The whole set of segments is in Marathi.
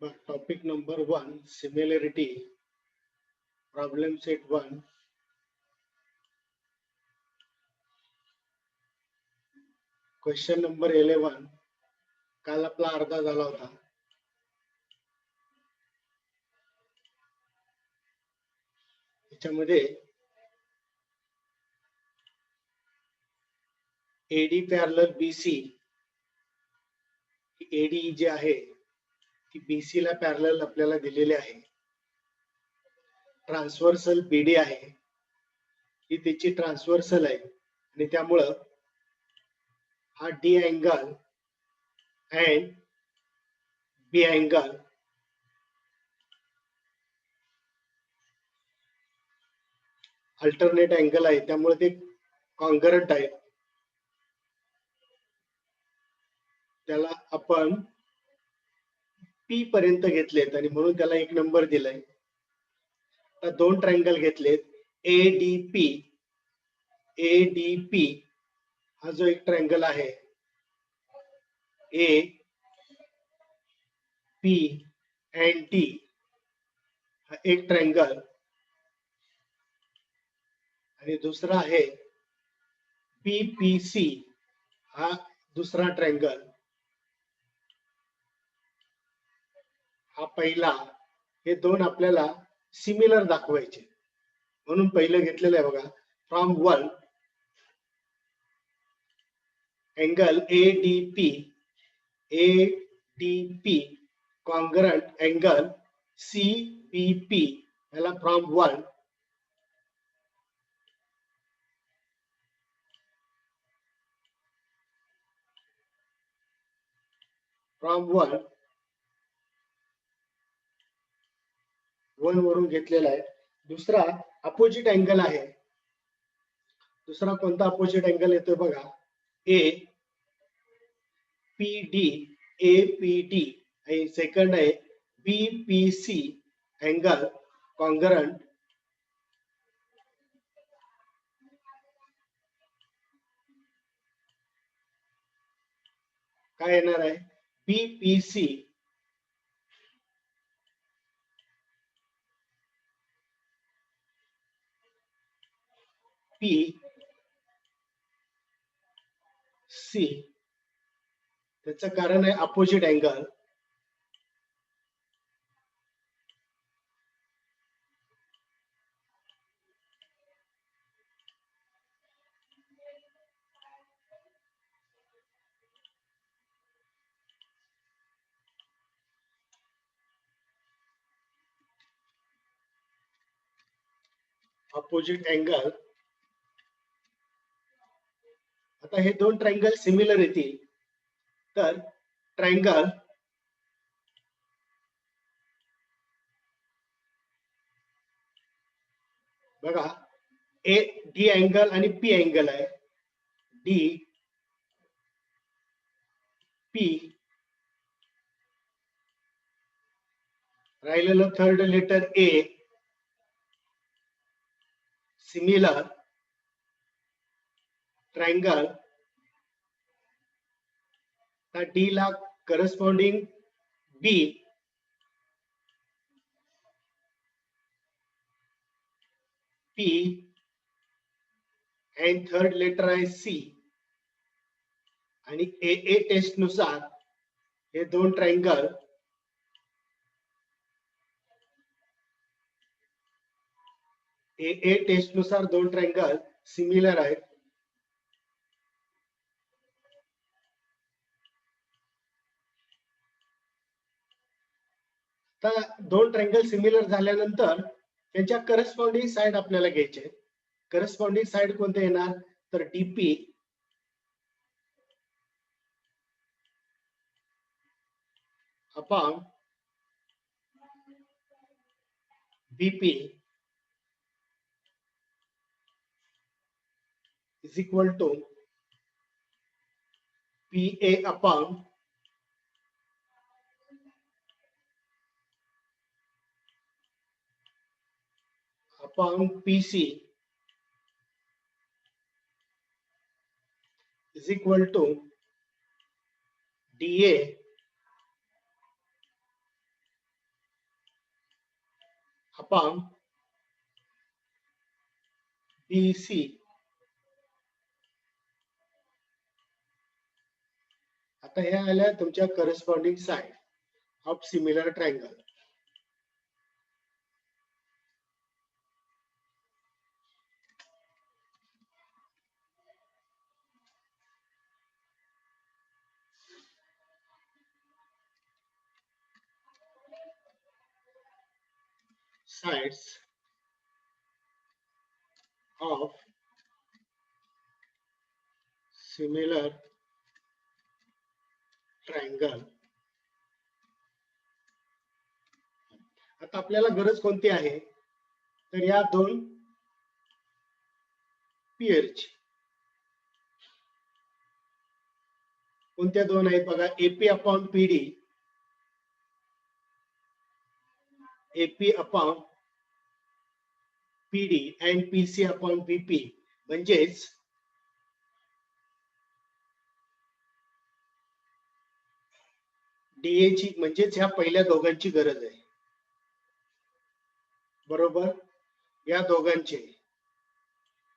But topic number 1, similarity, problem set 1. Question number 11. काल आपला अर्धा झाला होता. याच्यामध्ये AD पॅरलल BC, AD जे आहे ती BC ला पॅरलल आपल्याला दिलेले आहे. ट्रान्सव्हर्सल BD आहे, ही त्याची ट्रान्सव्हर्सल आहे आणि त्यामुळं हा D angle and B angle alternate angle आहे, त्यामुळे ते कॉन्ग्रंट आहे. त्याला आपण P पर्यंत घेतलेत आणि म्हणून त्याला एक नंबर दिलाय. आता दोन ट्रायंगल घेतलेत ADP. ADP हा जो एक ट्रायंगल आहे A P and D हा एक ट्रायंगल आणि दुसरा आहे PPC हा दुसरा ट्रायंगल. हा पहिला, हे दोन आपल्याला सिमिलर दाखवायचे म्हणून पहिलं घेतलेलं आहे बघा. From 1 angle ADP congruent angle CPP याला फ्रॉम 1 वरून घेतलेला आहे. दुसरा अपोजिट अँगल आहे. दुसरा कोणता अपोजिट अँगल येतोय बघा, APD आणि सेकंड आहे BPC अँगल कॉन्ग्रंट काय येणार आहे BPC PC. त्याचं कारण आहे अपोजिट अँगल. Opposite angle. आता हे दोन ट्रायंगल सिमिलर येतील तर ट्रायंगल बघा D अँगल आणि P अँगल आहे. DP राहिलेलं third letter A similar triangle. D ला corresponding B, P and third letter आहे C. आणि AA टेस्ट नुसार हे दोन ट्रायंगल AA टेस्ट नुसार दोन ट्रायंगल सिमिलर आहेत. तर दोन ट्रायंगल सिमिलर झाल्यानंतर त्यांच्या करस्पॉन्डिंग साइड आपल्याला घ्यायचे. करस्पॉन्डिंग साइड कोणते येणार तर DP upon BP is equal to PA upon PC is equal to DA upon BC आता हे आल्या तुमच्या corresponding side of similar triangle. Sides of similar triangle. आता आपल्याला गरज कोणती आहे तर या दोन पेअरची. कोणत्या दोन आहेत बघा, AP upon PD, AP upon PD and PC upon BP. म्हणजेच DA ची म्हणजेच ह्या पहिल्या दोघांची गरज आहे. बरोबर, या दोघांचे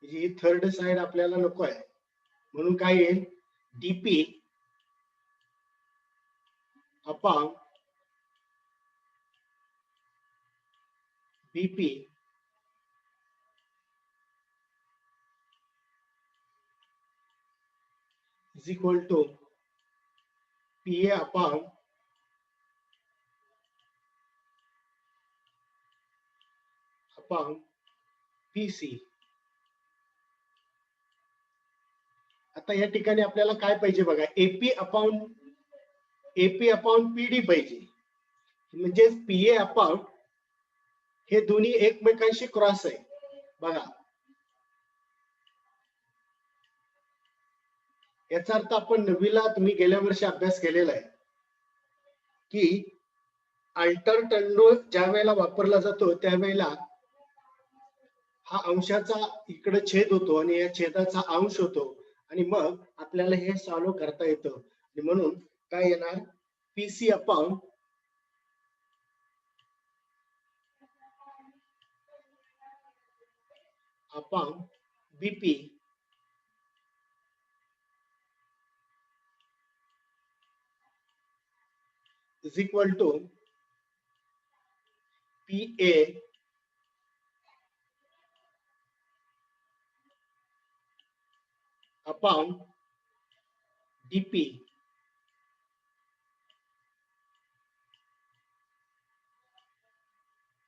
ही थर्ड साइड आपल्याला नको आहे म्हणून काय येईल DP upon BP is equal to PA upon PC. आता या ठिकाणी आपल्याला काय पाहिजे बघा, AP अपॉन PD पाहिजे. म्हणजे PA अपॉन हे दोन्ही एकमेकांशी क्रॉस आहे बघा. याचा अर्थ आपण नववीला तुम्ही गेल्या वर्षी अभ्यास केलेला आहे की अल्टरटंडो ज्या वेळेला वापरला जातो त्यावेळेला हा अंशाचा इकडे छेद होतो आणि या छेदाचा अंश होतो आणि मग आपल्याला हे सॉल्व्ह करता येतं. म्हणून काय येणार PC upon BP is equal to PA upon DP.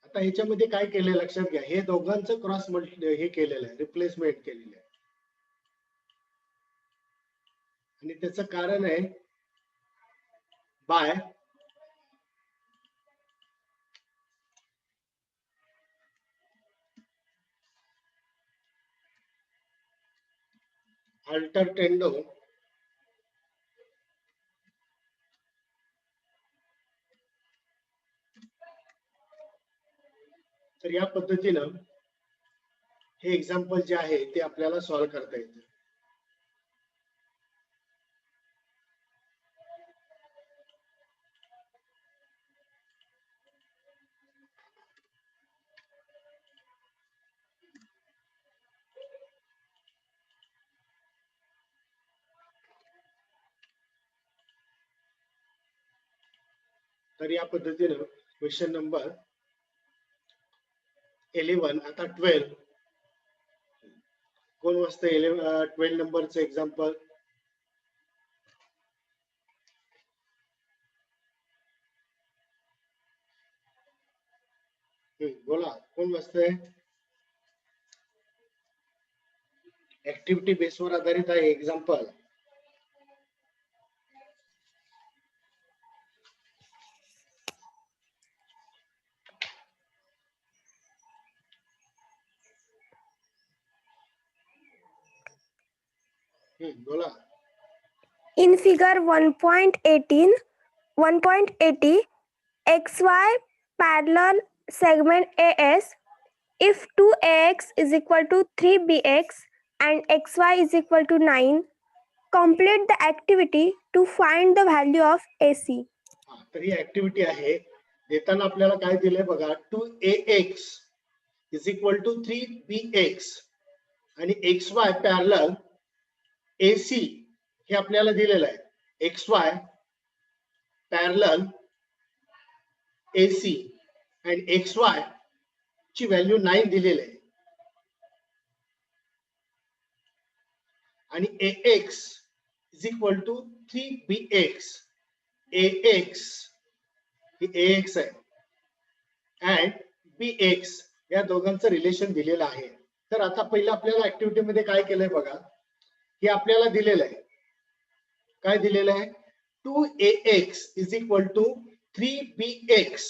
आता ह्याच्यामध्ये काय केलंय लक्षात घ्या, हे दोघांचं क्रॉस हे केलेलं आहे, रिप्लेसमेंट केलेलं आहे आणि त्याचं कारण आहे बाय अल्टरटेंडो तर या पद्धतीनं हे एक्झाम्पल जे आहे ते आपल्याला सॉल्व्ह करता येतं. तर या पद्धतीनं क्वेश्चन नंबर 11 आता 12 कोण वाजता 12 नंबरचं एक्झाम्पल बोला कोण वाजतंय. ऍक्टिव्हिटी बेसवर आधारित आहे एक्झाम्पल. बोला. In figure 1.80 XY parallel segment AS, if 2AX is equal to 3BX and XY is equal to 9, complete the activity to find the value of AC. तर ही ऍक्टिव्हिटी आहे देताना आपल्याला काय दिलंय बघा, 2ax is equal to 3bx आणि xy पॅरलल AC हे आपल्याला दिलेलं आहे. xy पॅरलल AC आणि xy ची व्हॅल्यू 9 दिलेली आहे आणि ax is equal to 3bx. ax ही ax आहे and bx या दोघांचं रिलेशन दिलेलं आहे. तर आता पहिलं आपल्याला ऍक्टिव्हिटी मध्ये काय केलंय बघा, हे आपल्याला दिलेलं आहे. काय दिलेलं आहे, 2ax is equal to 3bx.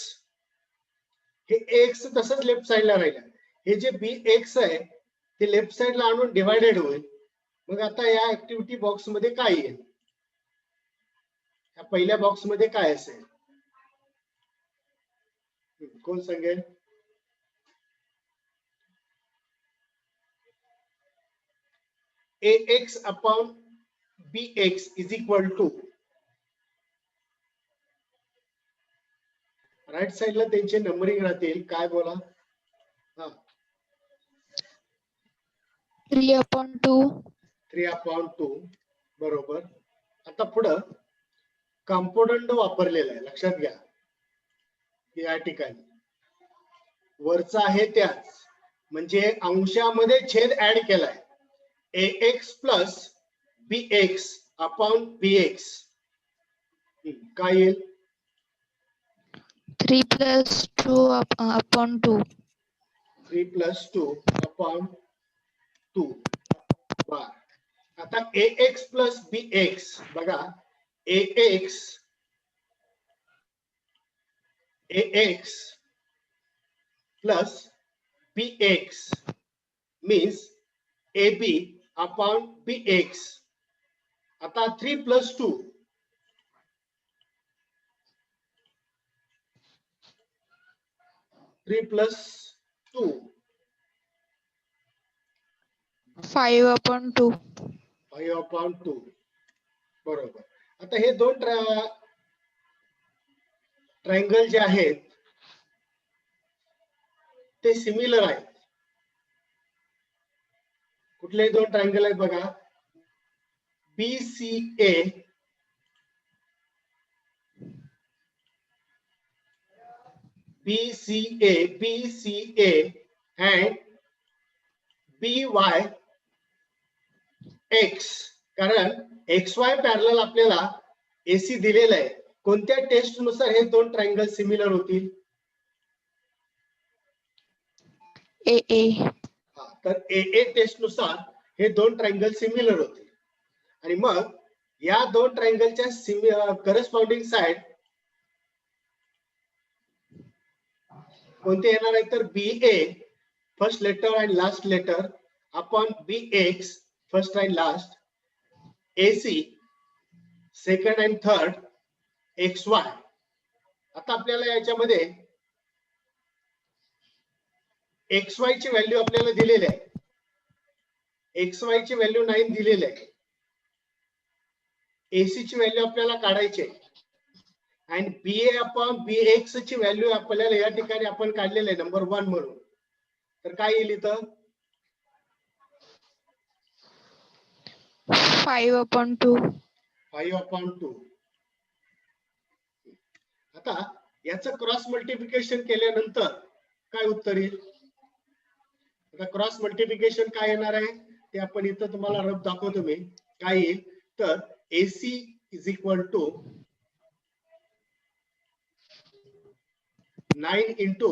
हे x तसंच लेफ्ट साइडला राहिलं. हे जे bx आहे ते लेफ्ट साइडला आणून डिवायडेड होईल. मग आता या ऍक्टिव्हिटी बॉक्स मध्ये काय येईल, या पहिल्या बॉक्स मध्ये काय असेल कोण सांगेल? ax upon bx is equal to, right साइडला त्यांचे नंबरिंग राहतील. काय बोला? हा, 3/2. 3/2 बरोबर. आता पुढं कंपोनंट वापरलेला आहे, लक्षात घ्या. या ठिकाणी वरचा आहे त्याच, म्हणजे अंशामध्ये छेद ऍड केलाय. ax plus bx upon bx काय येईल? 3 + 2/2. 3 + 2/2 बर. आता ax प्लस bx बघा, ax plus bx means ab upon bx. आता 3 + 2 3 + 2 5/2. 5/2 बरोबर. आता हे दोन ट्रायंगल जे आहेत ते सिमिलर आहेत. कुठले दोन ट्रायंगल आहेत बघा, BCA and BYX. कारण XY पॅरलल आपल्याला AC दिलेलं आहे. कोणत्या टेस्ट नुसार हे दोन ट्रायंगल सिमिलर होतील? AA. तर AA टेस्ट नुसार हे दोन ट्रायंगल सिमिलर होतील. आणि मग या दोन ट्रायंगलच्या करस्पॉन्डिंग साइड कोणते येणार आहे, तर BA first letter and last letter upon BX first and last, AC second and third, XY. आता आपल्याला याच्यामध्ये XY ची व्हॅल्यू आपल्याला दिलेली आहे. XY ची व्हॅल्यू 9 दिलेली आहे. AC ची व्हॅल्यू आपल्याला काढायची आहे आणि BA अपॉन BX ची व्हॅल्यू आपल्याला या ठिकाणी आपण काढलेली आहे नंबर 1 म्हणून. तर काय येईल इथं? 5/2. 5/2. आता याचं क्रॉस मल्टिप्लिकेशन केल्यानंतर काय उत्तर येईल? आता क्रॉस मल्टिप्लिकेशन काय येणार आहे ते आपण इथं तुम्हाला रफ दाखवतो मी. काय येईल, तर AC is equal to 9 into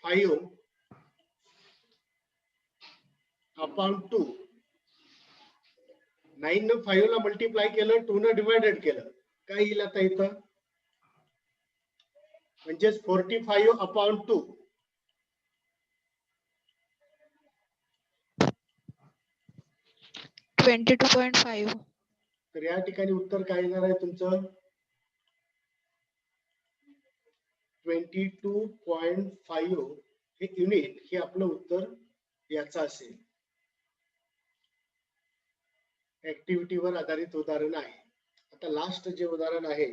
5/2. 9 न 5 ला मल्टिप्लाय केलं, 2 न डिवायडेड केलं, काय येईल आता इथं? म्हणजेच 45/2. 22.5. तर या ठिकाणी उत्तर काय येणार आहे तुमचं? 22.5 हे युनिट हे आपलं उत्तर याचं असेल. ऍक्टिव्हिटीवर आधारित उदाहरण आहे. आता लास्ट जे उदाहरण आहे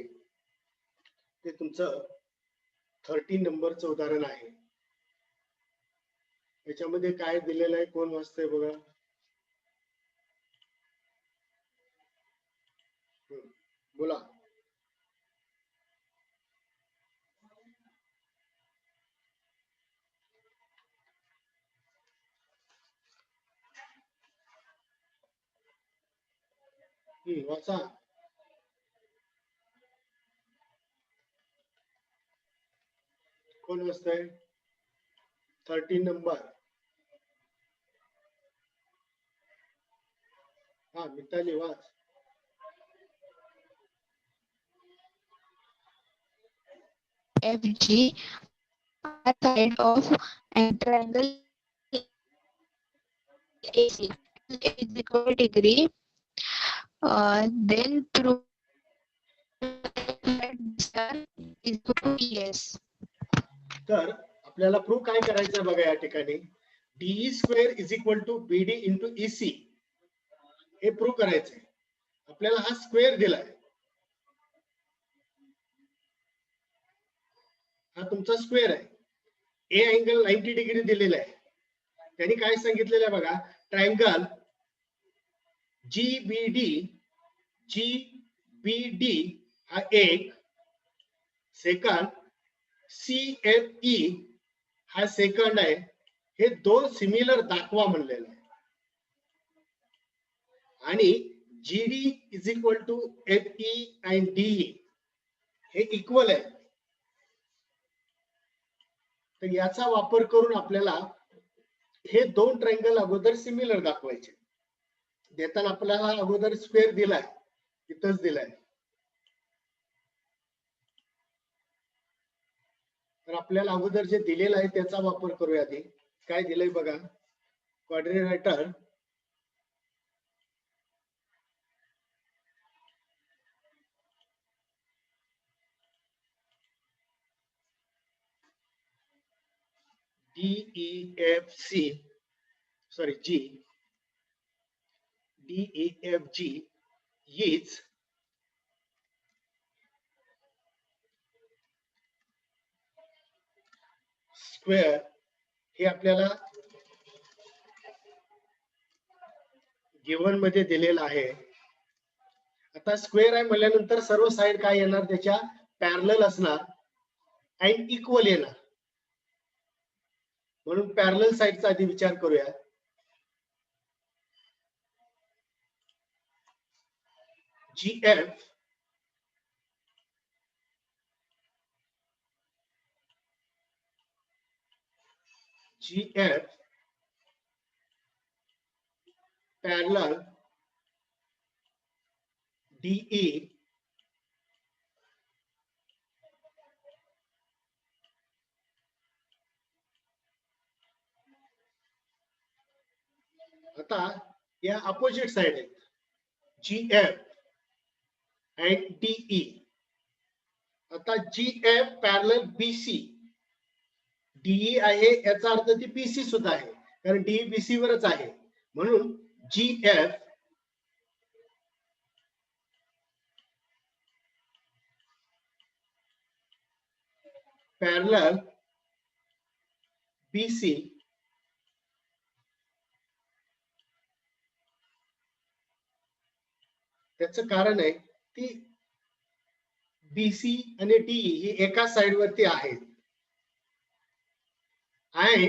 ते तुमचं 13 नंबरचं उदाहरण आहे. याच्यामध्ये काय दिलेलं आहे, कोण वाचतंय बघा. बोला. वाचा. कोण वाचतंय? 13 नंबर. हा, मिताली वाच. FG are side of an triangle AC is equal to degree. Then prove that star is equal to ES. तर आपल्याला प्रूव्ह काय करायचं बघा या ठिकाणी. DE square is equal to BD into EC हे प्रूव्ह करायचंय. आपल्याला हा स्क्वेअर दिलाय, हा तुमचा स्क्वेअर आहे. ए अँगल 90 डिग्री दिलेला आहे. त्यांनी काय सांगितलेलं आहे बघा, ट्रायंगल GBD हा एक, सेकंड CFE हा सेकंड आहे. हे दोन सिमिलर दाखवा म्हणलेलं आहे. आणि GD is equal to FE आणि DE हे इक्वल आहे. तर याचा वापर करून आपल्याला हे दोन ट्रायंगल अगोदर सिमिलर दाखवायचे. देताना आपल्याला अगोदर स्क्वेअर दिलाय, इथंच दिलाय. तर आपल्याला अगोदर जे दिलेलं आहे त्याचा वापर करूया. आधी काय दिलंय बघा, क्वाड्रिलेटरल DEFG is स्क्वेअर हे आपल्याला गिव्हन मध्ये दिलेलं आहे. आता स्क्वेअर आहे म्हणल्यानंतर सर्व साइड काय येणार, त्याच्या पॅरलल असणार आणि इक्वल येणार. म्हणून पॅरलल साइडचा आधी विचार करूया. GF parallel DE आता या अपोजिट साइड आहेत, GF and DE. आता GF पॅरलल BC, DE आहे याचा अर्थ ती BC सुद्धा आहे, कारण DE BC वरच आहे. म्हणून GF पॅरलल BC त्याचं कारण आहे की BC आणि DE ही एका साइड वरती आहेत आणि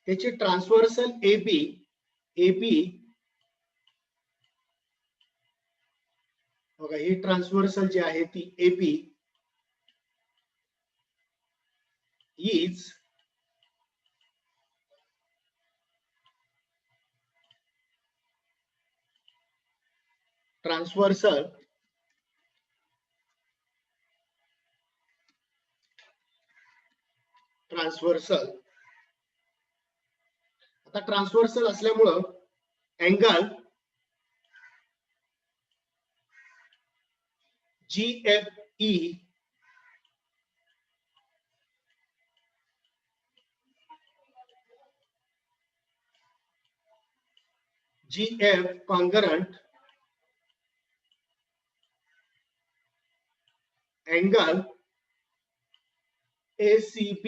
त्याची ट्रान्सव्हर्सल AB बघा, ही ट्रान्सव्हर्सल जी आहे ती AB इज ट्रान्सव्हर्सल आता ट्रान्सव्हर्सल असल्यामुळं angle GFE GF congruent angle ACB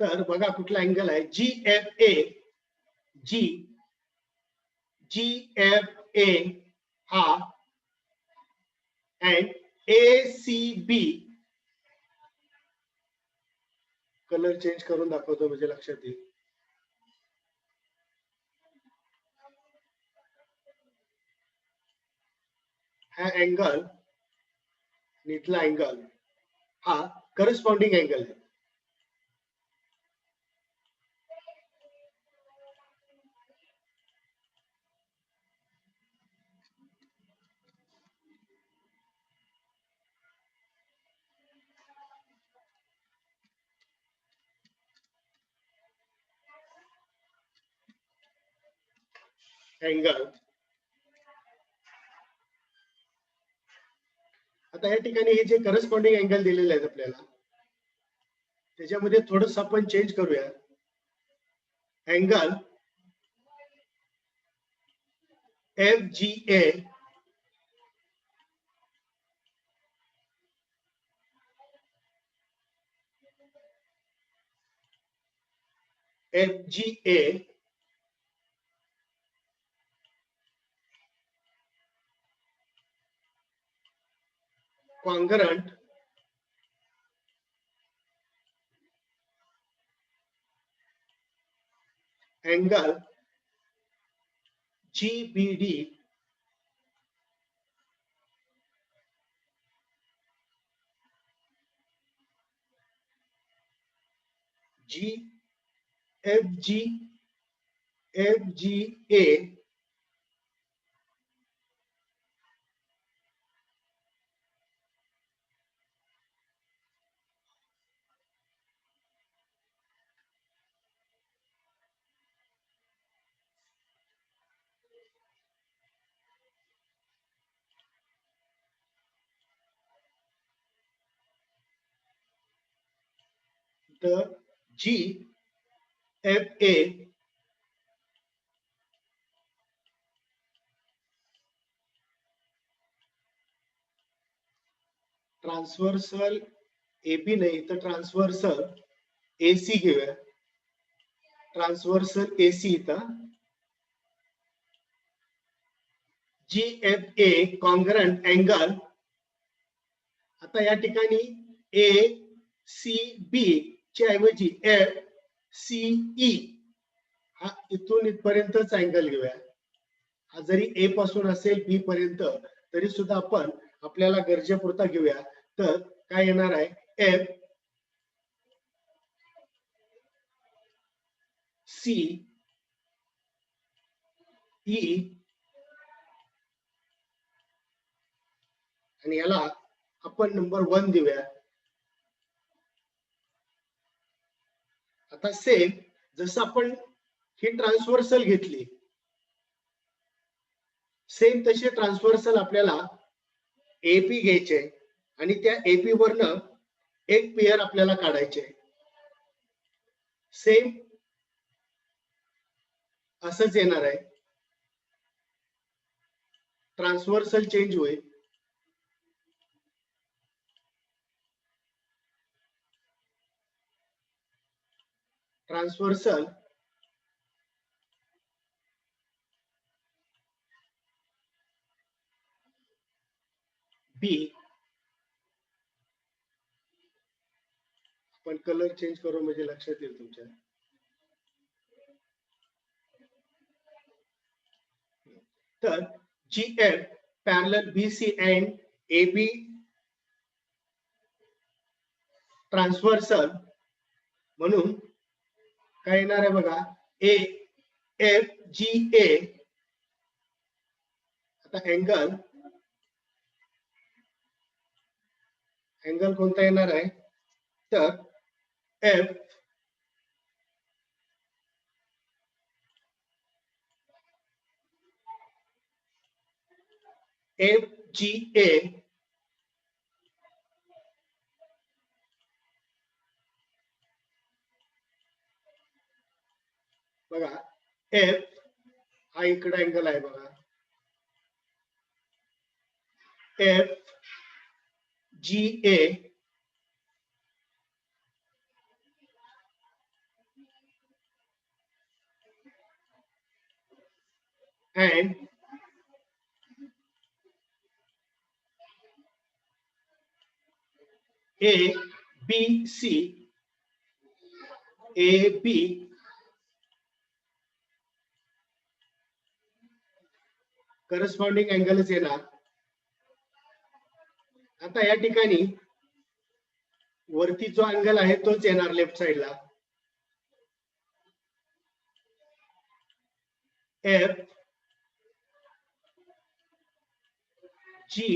तर बघा कुठला अँगल आहे GFA GFA हा and ACB कलर चेंज करून दाखवतो म्हणजे लक्षात येईल. हा अँगल इथला अँगल हा करस्पॉन्डिंग अँगल आहे. अँगल आता या ठिकाणी हे जे करस्पॉन्डिंग अँगल दिलेले आहेत आपल्याला त्याच्यामध्ये थोडंसं आपण चेंज करूया. Angle FGA congruent angle GBD FGA the GFA transversal AB नाही तर ट्रान्सव्हर्सल AC घेऊया. ट्रान्सव्हर्सल AC इथं GFA congruent angle आता या ठिकाणी ACB च्या ऐवजी FCE हा इथून इथपर्यंतच अँगल घेऊया. हा जरी A पासून असेल B पर्यंत तरी सुद्धा आपण आपल्याला गरजेपुरता घेऊया. तर काय येणार आहे FCE आणि याला आपण नंबर 1 देऊया. आता सेम जसं आपण ही ट्रान्सव्हर्सल घेतली सेम तशी ट्रान्सव्हर्सल आपल्याला AP घ्यायचे आणि त्या AP वरनं एक पेयर आपल्याला काढायचे. सेम असंच येणार आहे. ट्रान्सव्हर्सल चेंज होईल. ट्रान्सव्हर्सल B आपण कलर चेंज करू म्हणजे लक्षात येईल तुमच्या. तर GF parallel BC and AB transversal म्हणून काय येणार आहे बघा FGA आता अँगल कोणता येणार आहे तर FGA बघा एफ हा इकडे अँगल आहे बघा, F G A and A B C A B corresponding अँगलच येणार. आता या ठिकाणी वरती जो अँगल आहे तोच येणार लेफ्ट साइडला. F G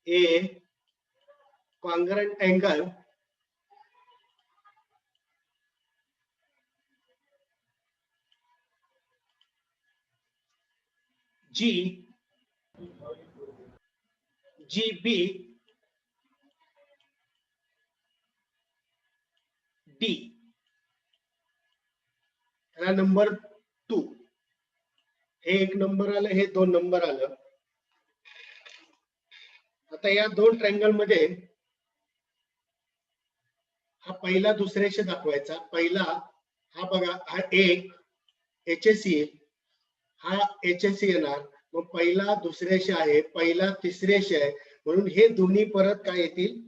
A congruent angle G G B D हा नंबर 2. हे एक नंबर आलं, हे 2 नंबर आलं. आता या दोन ट्रायंगल मध्ये हा पहिला दुसऱ्याशी दाखवायचा. पहिला हा बघा, हा एक HSE, हा HSE येणार. मग पहिला दुसऱ्याशी आहे, पहिला तिसऱ्याशी आहे, म्हणून हे दोन्ही परत काय येतील,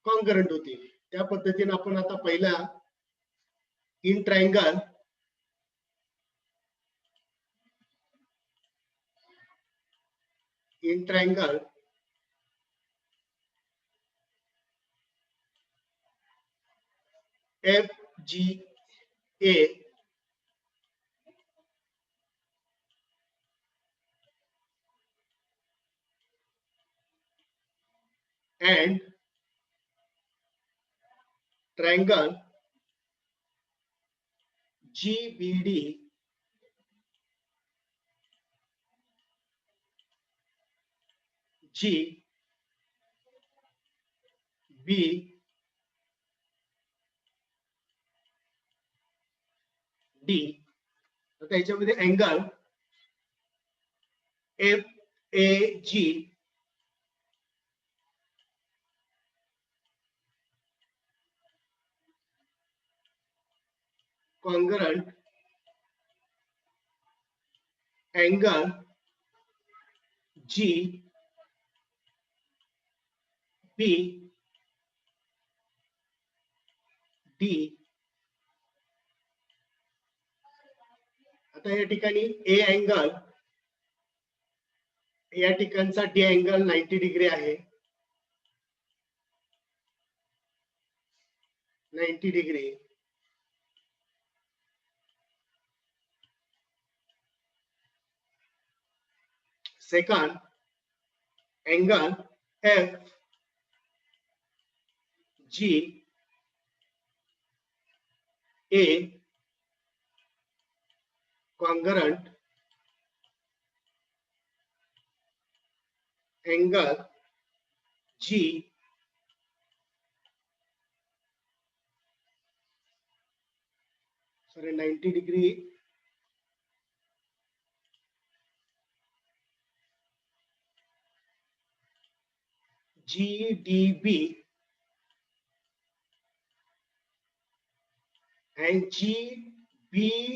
कॉन्ग्रंट होतील. त्या पद्धतीने आपण आता पहिला in triangle F G A and triangle GBD G B D. आता याच्यामध्ये angle F A G congruent angle G B D. आता या ठिकाणी ए अँगल, या ठिकाणचा डी अँगल 90 डिग्री आहे, 90 degree. Second angle F G A congruent angle G sorry 90 degree GDB and GBD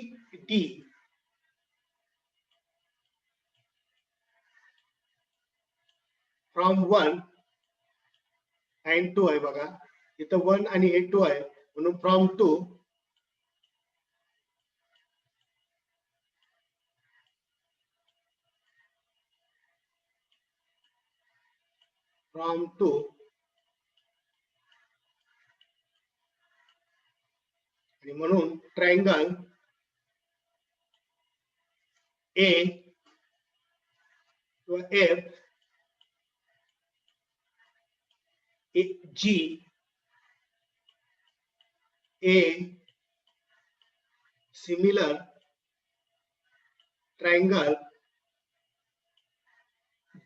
from 1 and 2 आहे बघा, इथं 1 आणि हे 2 आहे, म्हणून फ्रॉम 2 आणि म्हणून ट्रायंगल ए किंवा F G a similar triangle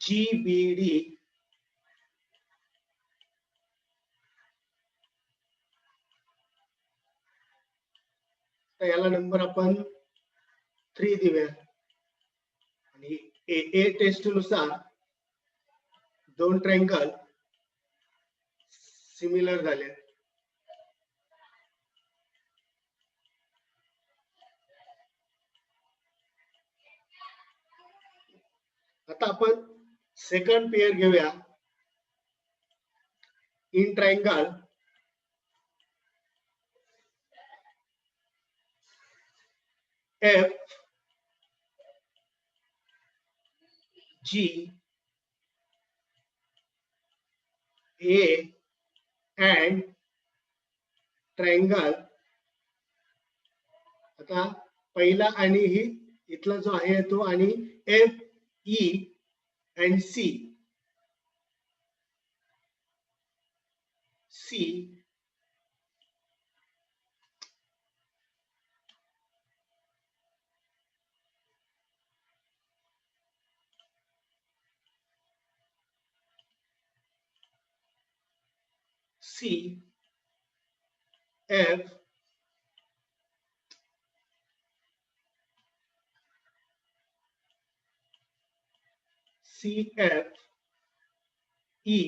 GBD तर याला नंबर आपण 3 देऊया आणि ए टेस्ट नुसार दोन ट्रायंगल सिमिलर झाले. आता आपण सेकंड पेयर घेऊया. In triangle F G A and triangle. आता पहिला आणि ही इथला जो आहे तो आणि F E and C C C F C F E